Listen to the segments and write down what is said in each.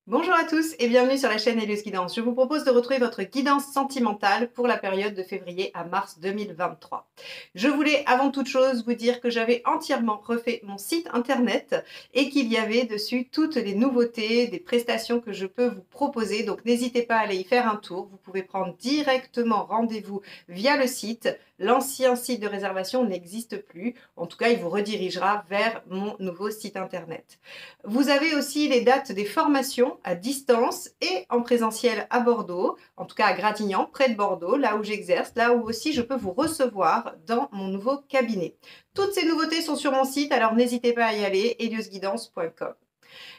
Bonjour à tous et bienvenue sur la chaîne Hélios Guidance. Je vous propose de retrouver votre guidance sentimentale pour la période de février à mars 2023. Je voulais avant toute chose vous dire que j'avais entièrement refait mon site internet et qu'il y avait dessus toutes les nouveautés, des prestations que je peux vous proposer. Donc n'hésitez pas à aller y faire un tour. Vous pouvez prendre directement rendez-vous via le site. L'ancien site de réservation n'existe plus. En tout cas, il vous redirigera vers mon nouveau site internet. Vous avez aussi les dates des formations à distance et en présentiel à Bordeaux, en tout cas à Gradignan, près de Bordeaux, là où j'exerce, là où aussi je peux vous recevoir dans mon nouveau cabinet. Toutes ces nouveautés sont sur mon site, alors n'hésitez pas à y aller, heliosguidance.com.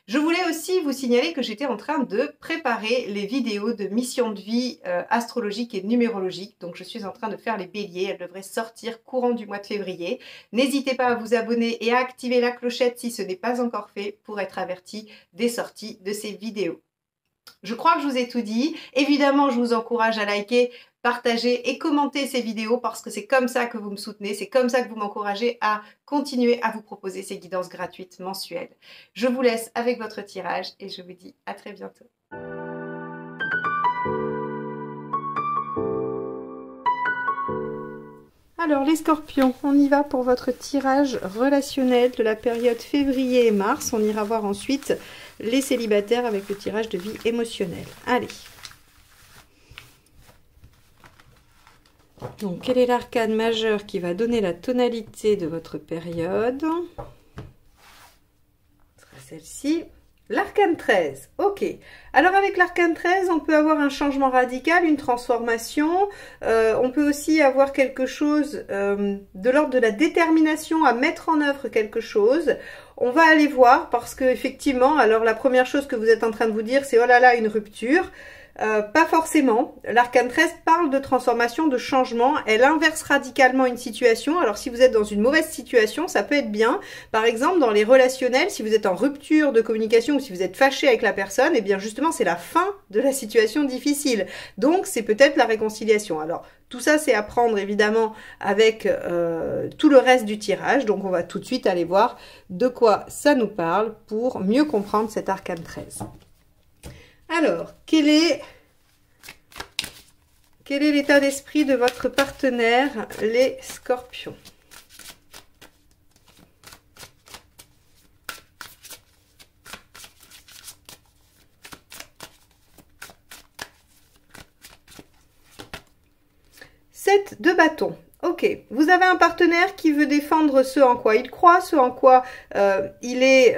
Je voulais aussi vous signaler que j'étais en train de préparer les vidéos de mission de vie astrologique et numérologique. Donc je suis en train de faire les béliers, elles devraient sortir courant du mois de février. N'hésitez pas à vous abonner et à activer la clochette si ce n'est pas encore fait pour être averti des sorties de ces vidéos. Je crois que je vous ai tout dit. Évidemment, je vous encourage à liker, partager et commenter ces vidéos parce que c'est comme ça que vous me soutenez, c'est comme ça que vous m'encouragez à continuer à vous proposer ces guidances gratuites mensuelles. Je vous laisse avec votre tirage et je vous dis à très bientôt. Alors les scorpions, on y va pour votre tirage relationnel de la période février et mars. On ira voir ensuite les célibataires avec le tirage de vie émotionnelle. Allez. Donc quel est l'arcane majeur qui va donner la tonalité de votre période? Ce sera celle-ci. L'arcane 13, ok. Alors avec l'arcane 13, on peut avoir un changement radical, une transformation. On peut aussi avoir quelque chose de l'ordre de la détermination à mettre en œuvre quelque chose. On va aller voir parce que effectivement, alors la première chose que vous êtes en train de vous dire, c'est oh là là, une rupture. Pas forcément. L'arcane 13 parle de transformation, de changement. Elle inverse radicalement une situation. Alors si vous êtes dans une mauvaise situation, ça peut être bien. Par exemple, dans les relationnels, si vous êtes en rupture de communication ou si vous êtes fâché avec la personne, eh bien justement c'est la fin de la situation difficile. Donc c'est peut-être la réconciliation. Alors tout ça c'est à prendre évidemment avec tout le reste du tirage. Donc on va tout de suite aller voir de quoi ça nous parle pour mieux comprendre cet arcane 13. Alors, quel est l'état d'esprit de votre partenaire, les scorpions? Sept de bâton. Ok, vous avez un partenaire qui veut défendre ce en quoi il croit, ce en quoi il est...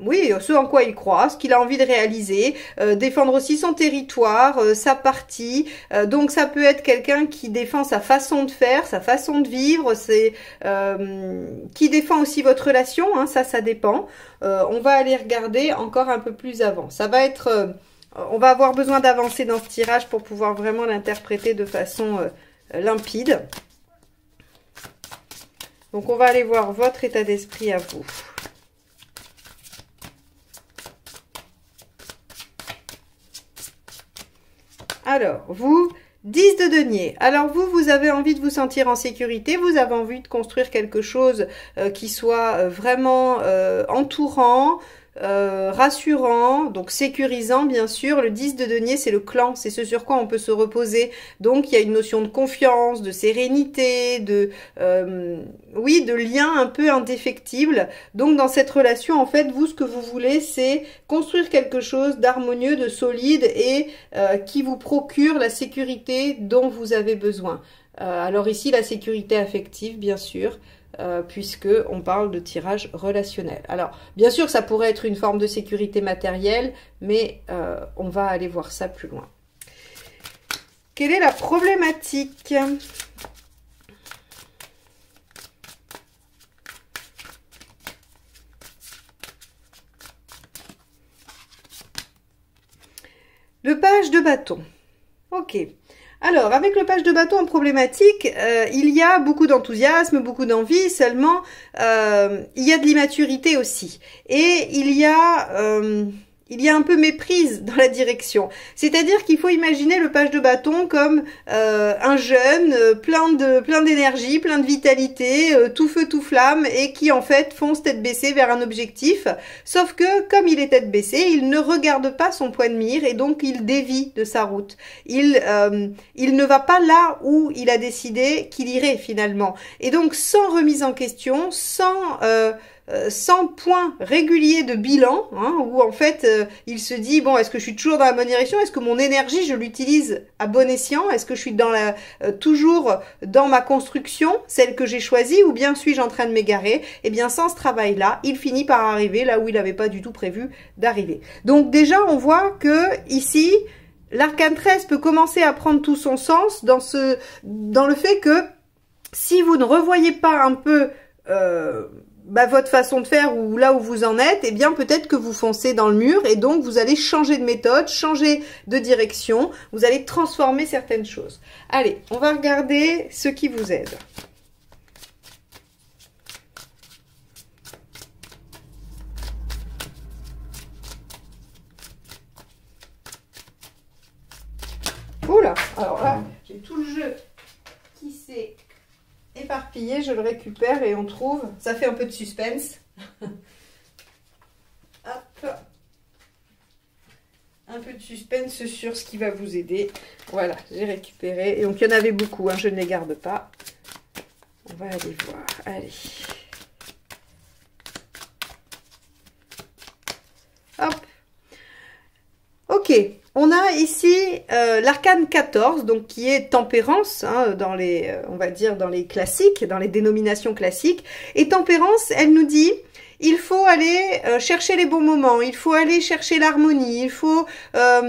oui, ce en quoi il croit, ce qu'il a envie de réaliser, défendre aussi son territoire, sa partie. Donc ça peut être quelqu'un qui défend sa façon de faire, sa façon de vivre, qui défend aussi votre relation, hein, ça dépend. On va aller regarder encore un peu plus avant. Ça va être, on va avoir besoin d'avancer dans ce tirage pour pouvoir vraiment l'interpréter de façon limpide. Donc on va aller voir votre état d'esprit à vous. Alors, vous, 10 de denier. Alors vous avez envie de vous sentir en sécurité, vous avez envie de construire quelque chose qui soit vraiment entourant, rassurant, donc sécurisant bien sûr. Le 10 de denier, c'est le clan, c'est ce sur quoi on peut se reposer. Donc il y a une notion de confiance, de sérénité, oui, de lien un peu indéfectible. Donc dans cette relation, en fait, vous, ce que vous voulez, c'est construire quelque chose d'harmonieux, de solide et qui vous procure la sécurité dont vous avez besoin. Alors ici, la sécurité affective, bien sûr. Puisque on parle de tirage relationnel. Alors, bien sûr, ça pourrait être une forme de sécurité matérielle, mais on va aller voir ça plus loin. Quelle est la problématique? Le page de bâton. Ok. Alors, avec le page de bâton en problématique, il y a beaucoup d'enthousiasme, beaucoup d'envie, seulement il y a de l'immaturité aussi. Et il y a il y a un peu méprise dans la direction. C'est-à-dire qu'il faut imaginer le page de bâton comme un jeune plein d'énergie, plein de vitalité, tout feu, tout flamme, et qui en fait fonce tête baissée vers un objectif. Sauf que comme il est tête baissée, il ne regarde pas son point de mire et donc il dévie de sa route. Il ne va pas là où il a décidé qu'il irait finalement. Et donc sans remise en question, sans point régulier de bilan, hein, où en fait il se dit bon, est-ce que je suis toujours dans la bonne direction, est-ce que mon énergie je l'utilise à bon escient, est-ce que je suis toujours dans ma construction, celle que j'ai choisie, ou bien suis-je en train de m'égarer? Et bien sans ce travail-là, il finit par arriver là où il n'avait pas du tout prévu d'arriver. Donc déjà on voit que ici l'arcane 13 peut commencer à prendre tout son sens dans le fait que si vous ne revoyez pas un peu votre façon de faire ou là où vous en êtes, eh bien peut-être que vous foncez dans le mur et donc vous allez changer de méthode, changer de direction, vous allez transformer certaines choses. Allez, on va regarder ce qui vous aide. Oula, alors là, j'ai tout le jeu qui s'est éparpillé, je le récupère et on trouve, ça fait un peu de suspense. Hop. Un peu de suspense sur ce qui va vous aider. Voilà, j'ai récupéré. Et donc il y en avait beaucoup, hein, je ne les garde pas. On va aller voir. Allez. Hop. Ok. On a ici l'arcane 14, donc qui est tempérance, hein, dans les, on va dire dans les classiques, dans les dénominations classiques. Et tempérance, elle nous dit, il faut aller chercher les bons moments, il faut aller chercher l'harmonie, il faut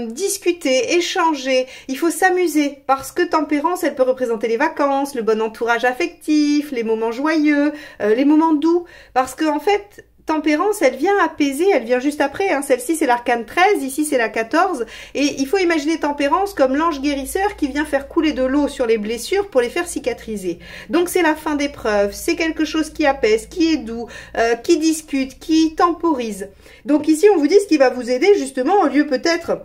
discuter, échanger, il faut s'amuser. Parce que tempérance, elle peut représenter les vacances, le bon entourage affectif, les moments joyeux, les moments doux. Parce que en fait, tempérance, elle vient apaiser, elle vient juste après, hein. Celle-ci c'est l'arcane 13, ici c'est la 14, et il faut imaginer tempérance comme l'ange guérisseur qui vient faire couler de l'eau sur les blessures pour les faire cicatriser. Donc c'est la fin d'épreuve, c'est quelque chose qui apaise, qui est doux, qui discute, qui temporise. Donc ici on vous dit ce qui va vous aider justement, au lieu peut-être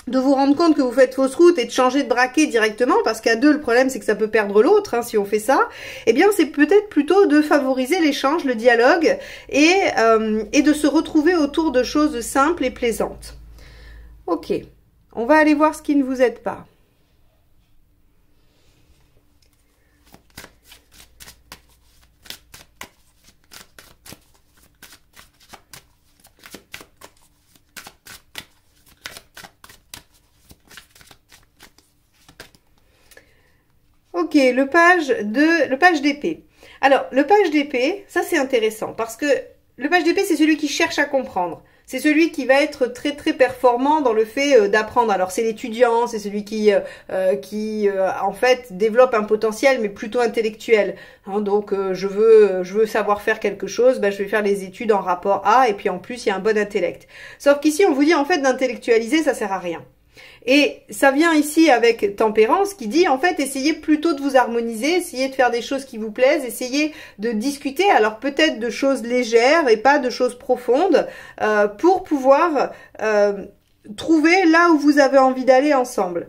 de vous rendre compte que vous faites fausse route et de changer de braquet directement, parce qu'à deux, le problème, c'est que ça peut perdre l'autre, hein, si on fait ça, eh bien, c'est peut-être plutôt de favoriser l'échange, le dialogue, et de se retrouver autour de choses simples et plaisantes. Ok, on va aller voir ce qui ne vous aide pas. Ok, le page d'épée. Alors, le page d'épée, ça c'est intéressant parce que le page d'épée, c'est celui qui cherche à comprendre. C'est celui qui va être très très performant dans le fait d'apprendre. Alors c'est l'étudiant, c'est celui qui en fait développe un potentiel mais plutôt intellectuel. Hein, donc je veux savoir faire quelque chose, je vais faire les études en rapport à, et puis en plus il y a un bon intellect. Sauf qu'ici on vous dit en fait d'intellectualiser, ça sert à rien. Et ça vient ici avec tempérance qui dit en fait essayez plutôt de vous harmoniser, essayez de faire des choses qui vous plaisent, essayez de discuter, alors peut-être de choses légères et pas de choses profondes, pour pouvoir trouver là où vous avez envie d'aller ensemble.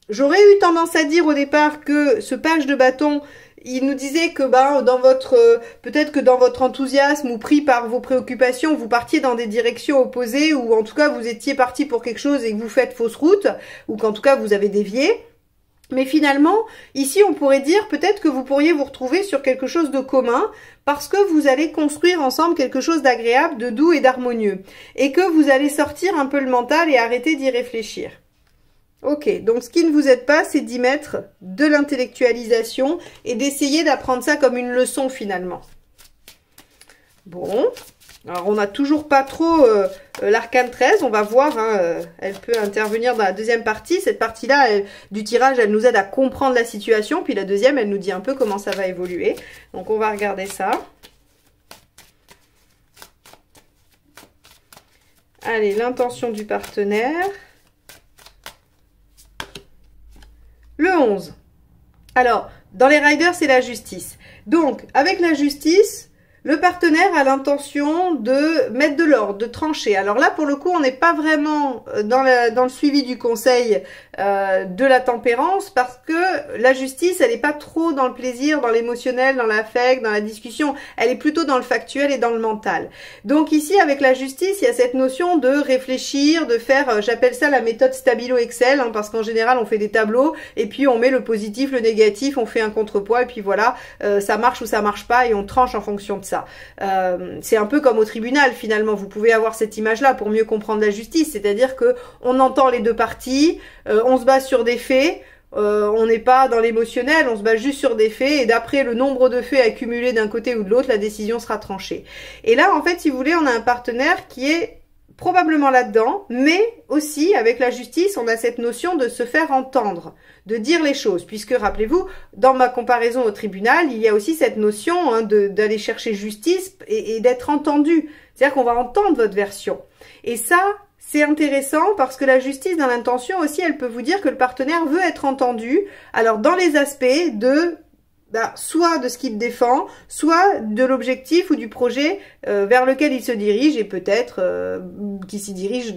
J'aurais eu tendance à dire au départ que ce page de bâton, il nous disait que dans votre peut-être que dans votre enthousiasme ou pris par vos préoccupations, vous partiez dans des directions opposées, ou en tout cas vous étiez parti pour quelque chose et que vous faites fausse route, ou qu'en tout cas vous avez dévié. Mais finalement, ici on pourrait dire peut-être que vous pourriez vous retrouver sur quelque chose de commun, parce que vous allez construire ensemble quelque chose d'agréable, de doux et d'harmonieux, et que vous allez sortir un peu le mental et arrêter d'y réfléchir. Ok, donc ce qui ne vous aide pas, c'est d'y mettre de l'intellectualisation et d'essayer d'apprendre ça comme une leçon finalement. Bon, alors on n'a toujours pas trop l'arcane 13, on va voir, hein, elle peut intervenir dans la deuxième partie. Cette partie-là du tirage, elle nous aide à comprendre la situation, puis la deuxième, elle nous dit un peu comment ça va évoluer. Donc on va regarder ça. Allez, l'intention du partenaire. Le 11. Alors, dans les riders, c'est la justice. Donc, avec la justice, le partenaire a l'intention de mettre de l'ordre, de trancher. Alors là, pour le coup, on n'est pas vraiment dans le suivi du conseil de la tempérance parce que la justice, elle n'est pas trop dans le plaisir, dans l'émotionnel, dans l'affect, dans la discussion. Elle est plutôt dans le factuel et dans le mental. Donc ici, avec la justice, il y a cette notion de réfléchir, de faire, j'appelle ça la méthode Stabilo-Excel, hein, parce qu'en général, on fait des tableaux et puis on met le positif, le négatif, on fait un contrepoids et puis voilà, ça marche ou ça marche pas et on tranche en fonction de ça. C'est un peu comme au tribunal finalement, vous pouvez avoir cette image-là pour mieux comprendre la justice, c'est-à-dire que on entend les deux parties, on se base sur des faits, on n'est pas dans l'émotionnel, on se base juste sur des faits et d'après le nombre de faits accumulés d'un côté ou de l'autre, la décision sera tranchée. Et là, en fait, si vous voulez, on a un partenaire qui est probablement là-dedans, mais aussi avec la justice, on a cette notion de se faire entendre, de dire les choses, puisque rappelez-vous, dans ma comparaison au tribunal, il y a aussi cette notion hein, d'aller chercher justice et d'être entendu, c'est-à-dire qu'on va entendre votre version. Et ça, c'est intéressant parce que la justice, dans l'intention aussi, elle peut vous dire que le partenaire veut être entendu, alors dans les aspects de soit de ce qu'il défend, soit de l'objectif ou du projet vers lequel il se dirige et peut-être qu'il s'y dirige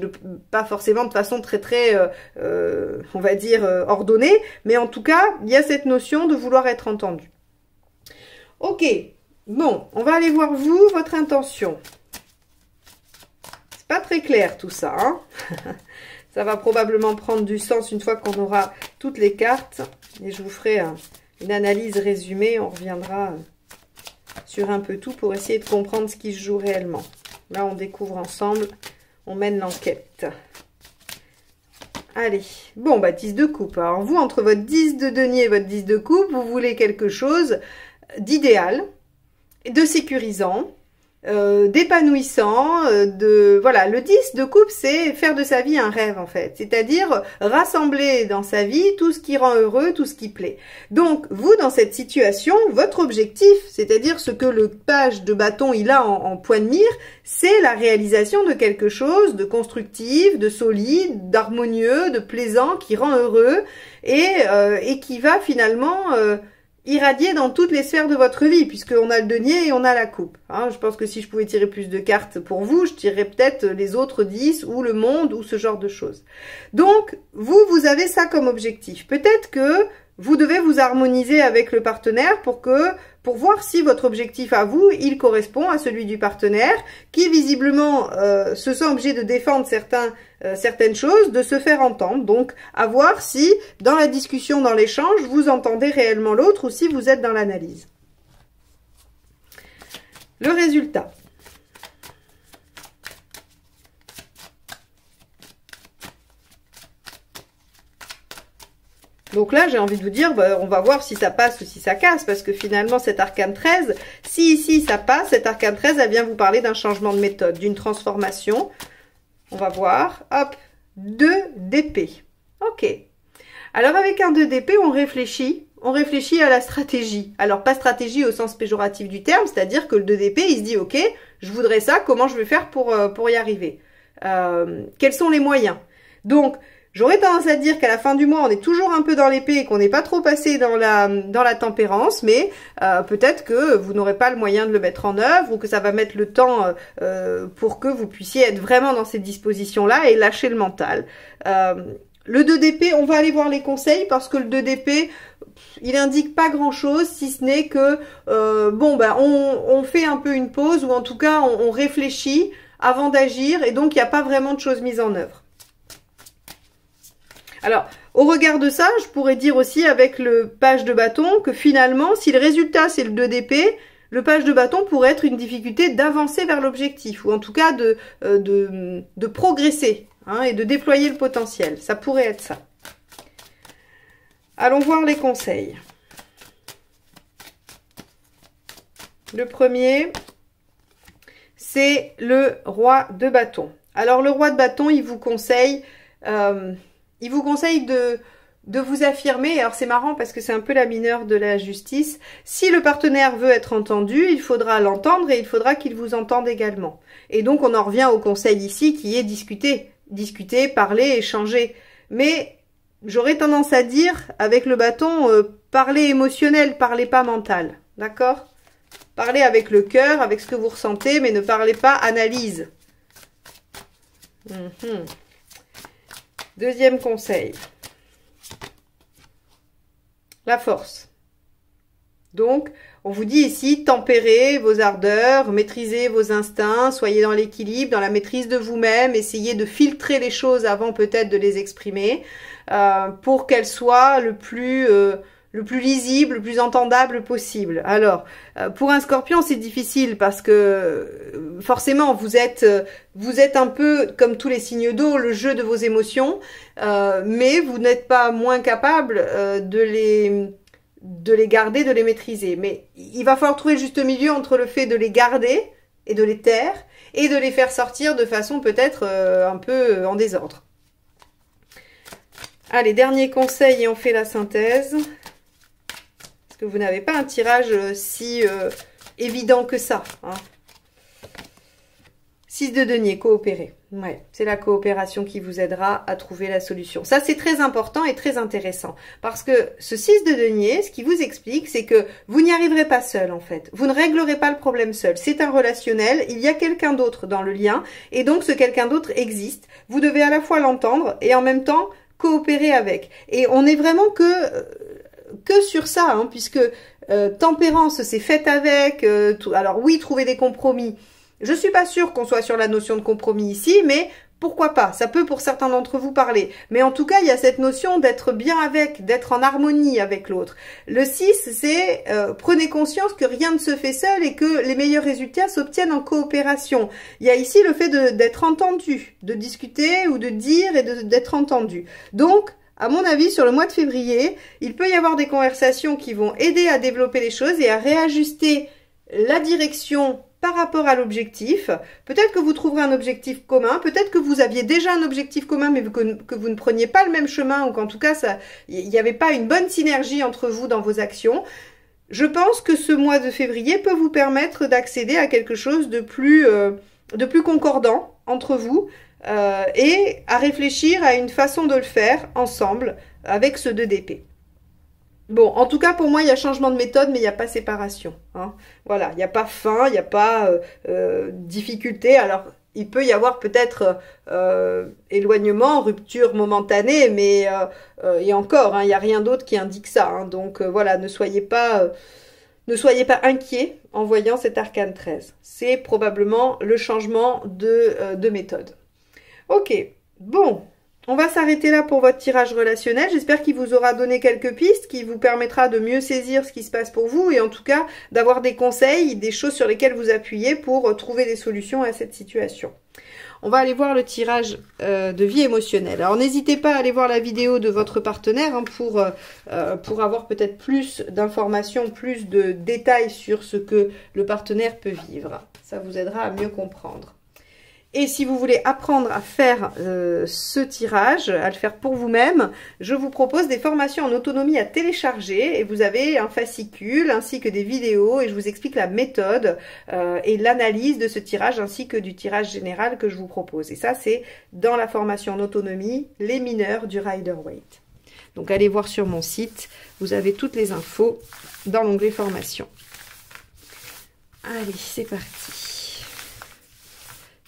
pas forcément de façon très on va dire ordonnée, mais en tout cas il y a cette notion de vouloir être entendu. Ok, bon, on va aller voir vous, votre intention. C'est pas très clair tout ça, hein. Ça va probablement prendre du sens une fois qu'on aura toutes les cartes et je vous ferai une analyse résumée, on reviendra sur un peu tout pour essayer de comprendre ce qui se joue réellement. Là, on découvre ensemble, on mène l'enquête. Allez, bon, 10 de coupe. Alors vous, entre votre 10 de denier et votre 10 de coupe, vous voulez quelque chose d'idéal, de sécurisant, d'épanouissant, voilà, le 10 de coupe, c'est faire de sa vie un rêve en fait, c'est-à-dire rassembler dans sa vie tout ce qui rend heureux, tout ce qui plaît. Donc vous, dans cette situation, votre objectif, c'est-à-dire ce que le page de bâton il a en point de mire, c'est la réalisation de quelque chose de constructif, de solide, d'harmonieux, de plaisant, qui rend heureux et qui va finalement irradier dans toutes les sphères de votre vie, puisqu'on a le denier et on a la coupe. Hein, je pense que si je pouvais tirer plus de cartes pour vous, je tirerais peut-être les autres 10 ou le monde ou ce genre de choses. Donc, vous avez ça comme objectif. Peut-être que vous devez vous harmoniser avec le partenaire pour voir si votre objectif à vous, il correspond à celui du partenaire, qui visiblement se sent obligé de défendre certaines choses, de se faire entendre. Donc, à voir si, dans la discussion, dans l'échange, vous entendez réellement l'autre ou si vous êtes dans l'analyse. Le résultat. Donc là, j'ai envie de vous dire, on va voir si ça passe ou si ça casse, parce que finalement, cet arcane 13, si ici ça passe, cet arcane 13, elle vient vous parler d'un changement de méthode, d'une transformation. On va voir, hop, 2 d'épée. Ok. Alors avec un 2 d'épée, on réfléchit à la stratégie. Alors pas stratégie au sens péjoratif du terme, c'est-à-dire que le 2 d'épée, il se dit, ok, je voudrais ça, comment je vais faire pour y arriver? Quels sont les moyens? Donc, j'aurais tendance à dire qu'à la fin du mois, on est toujours un peu dans l'épée et qu'on n'est pas trop passé dans la tempérance, mais peut-être que vous n'aurez pas le moyen de le mettre en œuvre ou que ça va mettre le temps pour que vous puissiez être vraiment dans cette disposition-là et lâcher le mental. Le 2 d'épée, on va aller voir les conseils parce que le 2 d'épée, il indique pas grand-chose si ce n'est que, on fait un peu une pause ou en tout cas, on réfléchit avant d'agir et donc il n'y a pas vraiment de choses mises en œuvre. Alors, au regard de ça, je pourrais dire aussi avec le page de bâton que finalement, si le résultat c'est le 2 d'épée, le page de bâton pourrait être une difficulté d'avancer vers l'objectif, ou en tout cas de progresser hein, et de déployer le potentiel. Ça pourrait être ça. Allons voir les conseils. Le premier, c'est le roi de bâton. Alors, le roi de bâton, il vous conseille... de vous affirmer, alors c'est marrant parce que c'est un peu la mineure de la justice, si le partenaire veut être entendu, il faudra l'entendre et il faudra qu'il vous entende également. Et donc on en revient au conseil ici qui est discuter, parler, échanger. Mais j'aurais tendance à dire, avec le bâton, parler émotionnel, parler pas mental. D'accord? Parlez avec le cœur, avec ce que vous ressentez, mais ne parlez pas analyse. Deuxième conseil. La force. Donc, on vous dit ici, tempérez vos ardeurs, maîtrisez vos instincts, soyez dans l'équilibre, dans la maîtrise de vous-même, essayez de filtrer les choses avant peut-être de les exprimer pour qu'elles soient le plus lisible, le plus entendable possible. Alors, pour un scorpion, c'est difficile parce que forcément, vous êtes un peu, comme tous les signes d'eau, le jeu de vos émotions, mais vous n'êtes pas moins capable de les garder, de les maîtriser. Mais il va falloir trouver le juste milieu entre le fait de les garder et de les taire et de les faire sortir de façon peut-être un peu en désordre. Allez, dernier conseil et on fait la synthèse. Parce que vous n'avez pas un tirage si évident que ça. Hein. 6 de denier, coopérer. Ouais, c'est la coopération qui vous aidera à trouver la solution. Ça, c'est très important et très intéressant. Parce que ce 6 de denier, ce qui vous explique, c'est que vous n'y arriverez pas seul, en fait. Vous ne réglerez pas le problème seul. C'est un relationnel. Il y a quelqu'un d'autre dans le lien. Et donc, ce quelqu'un d'autre existe. Vous devez à la fois l'entendre et en même temps coopérer avec. Et on n'est vraiment que sur ça, hein, puisque tempérance, c'est fait avec. Alors oui, trouver des compromis. Je suis pas sûre qu'on soit sur la notion de compromis ici, mais pourquoi pas? Ça peut pour certains d'entre vous parler. Mais en tout cas, il y a cette notion d'être bien avec, d'être en harmonie avec l'autre. Le 6, c'est prenez conscience que rien ne se fait seul et que les meilleurs résultats s'obtiennent en coopération. Il y a ici le fait d'être entendu, de discuter ou de dire et d'être entendu. Donc, à mon avis, sur le mois de février, il peut y avoir des conversations qui vont aider à développer les choses et à réajuster la direction par rapport à l'objectif. Peut-être que vous trouverez un objectif commun, peut-être que vous aviez déjà un objectif commun, mais que vous ne preniez pas le même chemin, ou qu'en tout cas, il n'y avait pas une bonne synergie entre vous dans vos actions. Je pense que ce mois de février peut vous permettre d'accéder à quelque chose de plus concordant entre vous, et à réfléchir à une façon de le faire ensemble avec ce 2 d'épée. Bon, en tout cas, pour moi, il y a changement de méthode, mais il n'y a pas séparation. Hein. Voilà, il n'y a pas fin, il n'y a pas difficulté. Alors, il peut y avoir peut-être éloignement, rupture momentanée, mais et encore, hein, il n'y a rien d'autre qui indique ça. Hein. Donc, voilà, ne soyez pas inquiets en voyant cet arcane 13. C'est probablement le changement de méthode. Ok, bon. On va s'arrêter là pour votre tirage relationnel. J'espère qu'il vous aura donné quelques pistes, qui vous permettra de mieux saisir ce qui se passe pour vous et en tout cas d'avoir des conseils, des choses sur lesquelles vous appuyer pour trouver des solutions à cette situation. On va aller voir le tirage de vie émotionnelle. Alors n'hésitez pas à aller voir la vidéo de votre partenaire hein, pour avoir peut-être plus d'informations, plus de détails sur ce que le partenaire peut vivre. Ça vous aidera à mieux comprendre. Et si vous voulez apprendre à faire ce tirage, à le faire pour vous-même, je vous propose des formations en autonomie à télécharger. Et vous avez un fascicule ainsi que des vidéos et je vous explique la méthode et l'analyse de ce tirage ainsi que du tirage général que je vous propose. Et ça, c'est dans la formation en autonomie, les mineurs du Rider-Waite. Donc allez voir sur mon site, vous avez toutes les infos dans l'onglet formation. Allez, c'est parti.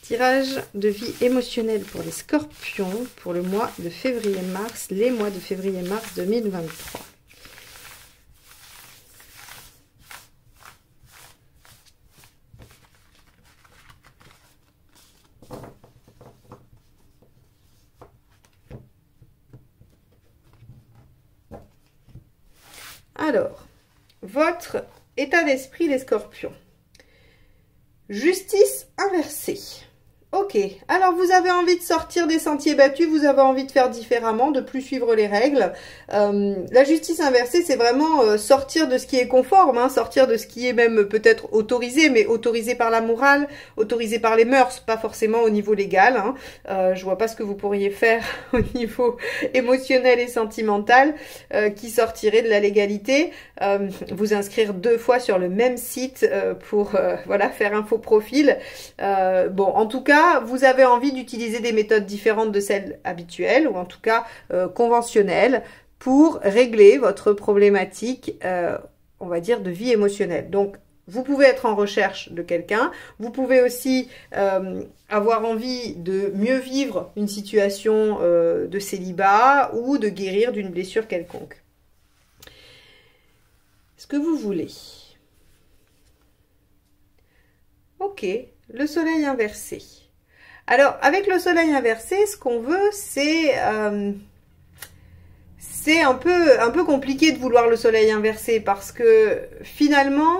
Tirage de vie émotionnelle pour les scorpions pour le mois de février-mars, les mois de février-mars 2023. Alors, votre état d'esprit les scorpions. Justice inversée. Ok, alors vous avez envie de sortir des sentiers battus, vous avez envie de faire différemment, de plus suivre les règles. La justice inversée, c'est vraiment sortir de ce qui est conforme, hein, sortir de ce qui est même peut-être autorisé, mais autorisé par la morale, autorisé par les mœurs, pas forcément au niveau légal. Hein. Je vois pas ce que vous pourriez faire au niveau émotionnel et sentimental qui sortirait de la légalité. Vous inscrire 2 fois sur le même site pour voilà, faire un faux profil. Bon, en tout cas, vous avez envie d'utiliser des méthodes différentes de celles habituelles, ou en tout cas conventionnelles, pour régler votre problématique, on va dire, de vie émotionnelle. Donc, vous pouvez être en recherche de quelqu'un, vous pouvez aussi avoir envie de mieux vivre une situation de célibat ou de guérir d'une blessure quelconque. Ce que vous voulez. Ok, le soleil inversé. Alors, avec le soleil inversé, ce qu'on veut, c'est un peu compliqué de vouloir le soleil inversé parce que finalement,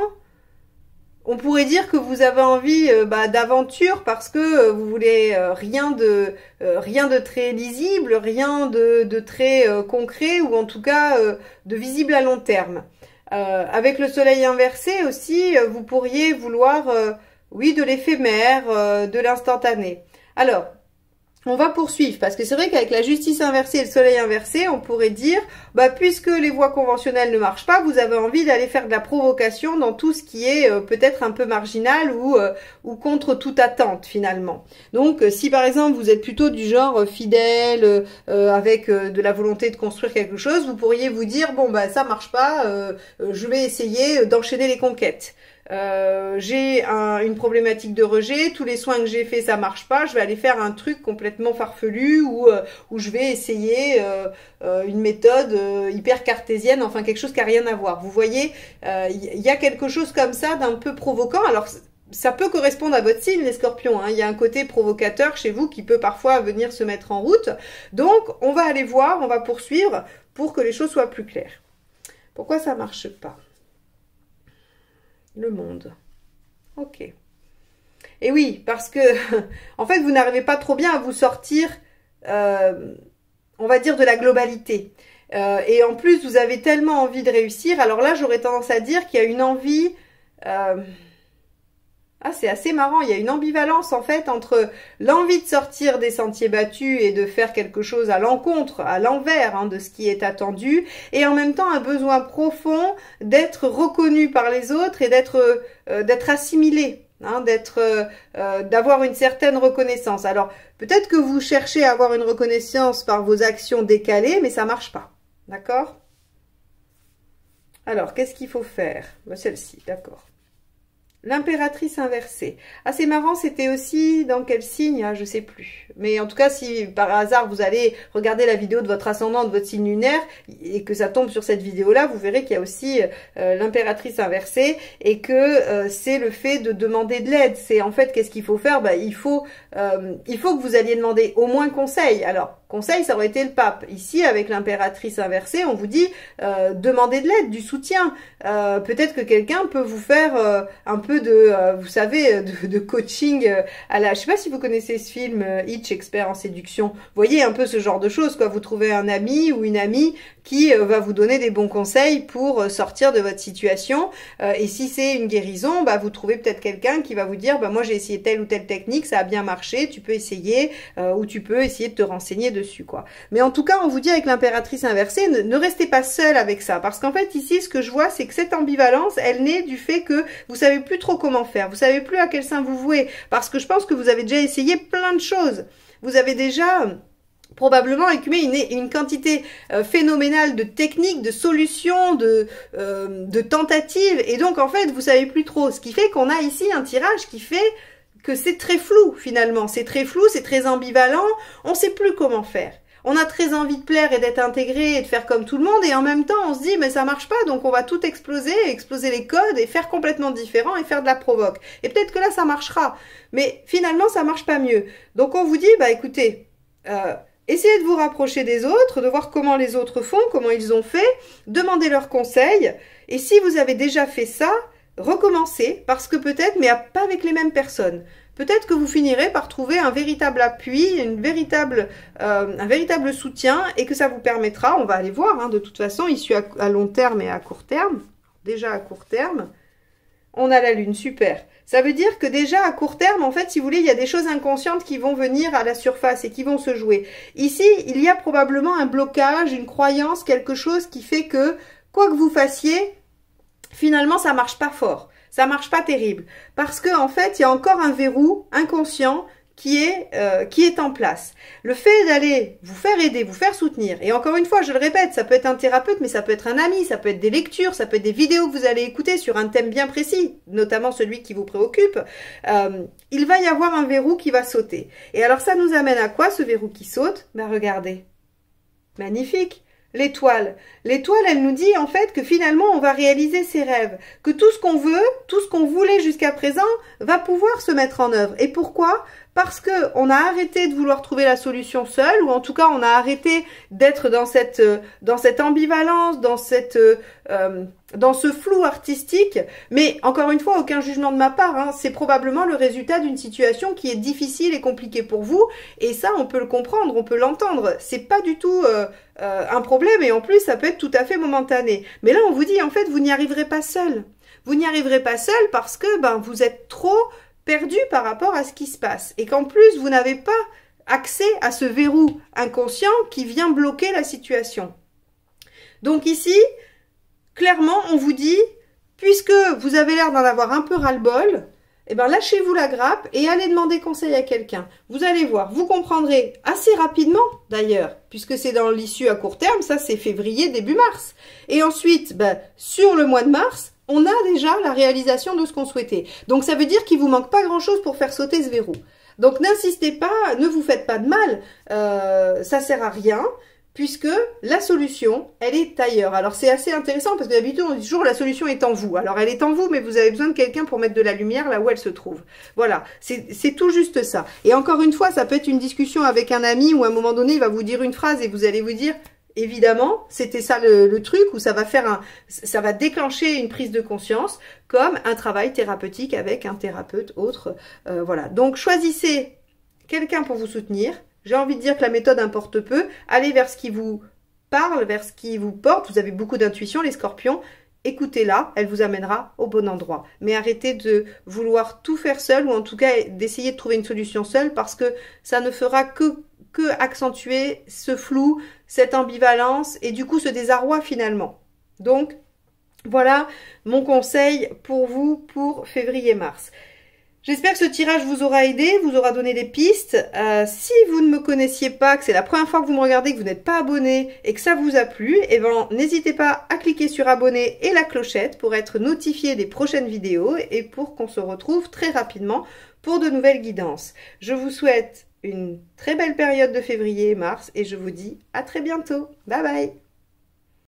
on pourrait dire que vous avez envie d'aventure parce que vous voulez rien de très lisible, rien de très concret ou en tout cas de visible à long terme. Avec le soleil inversé aussi, vous pourriez vouloir, oui, de l'éphémère, de l'instantané. Alors, on va poursuivre parce que c'est vrai qu'avec la justice inversée et le soleil inversé, on pourrait dire, puisque les voies conventionnelles ne marchent pas, vous avez envie d'aller faire de la provocation dans tout ce qui est peut-être un peu marginal ou contre toute attente finalement. Donc, si par exemple vous êtes plutôt du genre fidèle, avec de la volonté de construire quelque chose, vous pourriez vous dire, bon ça marche pas, je vais essayer d'enchaîner les conquêtes. J'ai une problématique de rejet, tous les soins que j'ai fait ça marche pas, je vais aller faire un truc complètement farfelu où je vais essayer une méthode hyper cartésienne, enfin quelque chose qui n'a rien à voir. Vous voyez, il y a quelque chose comme ça d'un peu provoquant. Alors ça peut correspondre à votre signe les scorpions, hein. Il y a un côté provocateur chez vous qui peut parfois venir se mettre en route. Donc on va aller voir, on va poursuivre pour que les choses soient plus claires. Pourquoi ça marche pas ? Le monde. Ok. Et oui, parce que, en fait, vous n'arrivez pas trop bien à vous sortir, on va dire, de la globalité. Et en plus, vous avez tellement envie de réussir. Alors là, j'aurais tendance à dire qu'il y a une envie... c'est assez marrant, il y a une ambivalence en fait entre l'envie de sortir des sentiers battus et de faire quelque chose à l'encontre, à l'envers de ce qui est attendu, et en même temps un besoin profond d'être reconnu par les autres et d'être assimilé, d'avoir une certaine reconnaissance. Alors peut-être que vous cherchez à avoir une reconnaissance par vos actions décalées, mais ça marche pas, d'accord? Alors qu'est-ce qu'il faut faire? Celle-ci, d'accord. L'impératrice inversée. Ah, c'est marrant, c'était aussi dans quel signe? Je sais plus. Mais en tout cas, si par hasard vous allez regarder la vidéo de votre ascendant, de votre signe lunaire, et que ça tombe sur cette vidéo-là, vous verrez qu'il y a aussi l'impératrice inversée, et que c'est le fait de demander de l'aide. C'est en fait, qu'est-ce qu'il faut faire? Il faut que vous alliez demander au moins conseil. Alors, conseil, ça aurait été le pape. Ici, avec l'impératrice inversée, on vous dit demandez de l'aide, du soutien. Peut-être que quelqu'un peut vous faire un peu de, vous savez, de coaching à la... Je sais pas si vous connaissez ce film Hitch, expert en séduction. Vous voyez un peu ce genre de choses, quoi. Vous trouvez un ami ou une amie qui va vous donner des bons conseils pour sortir de votre situation. Et si c'est une guérison, vous trouvez peut-être quelqu'un qui va vous dire, moi j'ai essayé telle ou telle technique, ça a bien marché, tu peux essayer, ou tu peux essayer de te renseigner dessus, quoi. Mais en tout cas, on vous dit avec l'impératrice inversée, ne restez pas seul avec ça. Parce qu'en fait, ici, ce que je vois, c'est que cette ambivalence, elle naît du fait que vous savez plus trop comment faire. Vous savez plus à quel sein vous vouer. Parce que je pense que vous avez déjà essayé plein de choses. Vous avez déjà... probablement écumé une quantité phénoménale de techniques, de solutions, de tentatives. Et donc, en fait, vous savez plus trop. Ce qui fait qu'on a ici un tirage qui fait que c'est très flou, finalement. C'est très flou, c'est très ambivalent. On ne sait plus comment faire. On a très envie de plaire et d'être intégré et de faire comme tout le monde. Et en même temps, on se dit, mais ça marche pas. Donc, on va tout exploser les codes et faire complètement différent et faire de la provoque. Et peut-être que là, ça marchera. Mais finalement, ça marche pas mieux. Donc, on vous dit, écoutez... essayez de vous rapprocher des autres, de voir comment les autres font, comment ils ont fait, demandez leurs conseils. Et si vous avez déjà fait ça, recommencez, parce que peut-être, mais pas avec les mêmes personnes. Peut-être que vous finirez par trouver un véritable appui, un véritable soutien, et que ça vous permettra, on va aller voir, de toute façon, issu à long terme et à court terme. Déjà à court terme, on a la lune, super. Ça veut dire que déjà à court terme, en fait, si vous voulez, il y a des choses inconscientes qui vont venir à la surface et qui vont se jouer. Ici, il y a probablement un blocage, une croyance, quelque chose qui fait que, quoi que vous fassiez, finalement, ça marche pas fort. Ça marche pas terrible. Parce que, en fait, il y a encore un verrou inconscient qui est en place. Le fait d'aller vous faire aider, vous faire soutenir, et encore une fois, je le répète, ça peut être un thérapeute, mais ça peut être un ami, ça peut être des lectures, ça peut être des vidéos que vous allez écouter sur un thème bien précis, notamment celui qui vous préoccupe, il va y avoir un verrou qui va sauter. Et alors ça nous amène à quoi, ce verrou qui saute? Ben regardez, magnifique. L'étoile. L'étoile, elle nous dit en fait que finalement, on va réaliser ses rêves. Que tout ce qu'on veut, tout ce qu'on voulait jusqu'à présent, va pouvoir se mettre en œuvre. Et pourquoi? Parce qu'on a arrêté de vouloir trouver la solution seule, ou en tout cas, on a arrêté d'être dans cette ambivalence, dans ce flou artistique. Mais encore une fois, aucun jugement de ma part, hein, c'est probablement le résultat d'une situation qui est difficile et compliquée pour vous. Et ça, on peut le comprendre, on peut l'entendre. C'est pas du tout un problème, et en plus, ça peut être tout à fait momentané. Mais là, on vous dit, en fait, vous n'y arriverez pas seul. Vous n'y arriverez pas seul parce que vous êtes trop perdu par rapport à ce qui se passe. Et qu'en plus, vous n'avez pas accès à ce verrou inconscient qui vient bloquer la situation. Donc ici, clairement, on vous dit, puisque vous avez l'air d'en avoir un peu ras-le-bol, eh ben, lâchez-vous la grappe et allez demander conseil à quelqu'un. Vous allez voir, vous comprendrez assez rapidement d'ailleurs, puisque c'est dans l'issue à court terme, ça c'est février, début mars. Et ensuite, sur le mois de mars, on a déjà la réalisation de ce qu'on souhaitait. Donc ça veut dire qu'il ne vous manque pas grand-chose pour faire sauter ce verrou. Donc n'insistez pas, ne vous faites pas de mal, ça ne sert à rien, puisque la solution, elle est ailleurs. Alors c'est assez intéressant, parce que d'habitude on dit toujours la solution est en vous. Alors elle est en vous, mais vous avez besoin de quelqu'un pour mettre de la lumière là où elle se trouve. Voilà, c'est tout juste ça. Et encore une fois, ça peut être une discussion avec un ami, où à un moment donné, il va vous dire une phrase et vous allez vous dire... Évidemment, c'était ça le truc où ça va déclencher une prise de conscience, comme un travail thérapeutique avec un thérapeute autre. Voilà. Donc choisissez quelqu'un pour vous soutenir. J'ai envie de dire que la méthode importe peu. Allez vers ce qui vous parle, vers ce qui vous porte. Vous avez beaucoup d'intuition, les scorpions. Écoutez-la, elle vous amènera au bon endroit. Mais arrêtez de vouloir tout faire seul, ou en tout cas d'essayer de trouver une solution seule, parce que ça ne fera que accentuer ce flou, cette ambivalence et du coup ce désarroi finalement. Donc voilà mon conseil pour vous pour février-mars. J'espère que ce tirage vous aura aidé, vous aura donné des pistes. Si vous ne me connaissiez pas, que c'est la première fois que vous me regardez, que vous n'êtes pas abonné et que ça vous a plu, eh ben, n'hésitez pas à cliquer sur abonner et la clochette pour être notifié des prochaines vidéos et pour qu'on se retrouve très rapidement pour de nouvelles guidances. Je vous souhaite une très belle période de février et mars et je vous dis à très bientôt. Bye bye!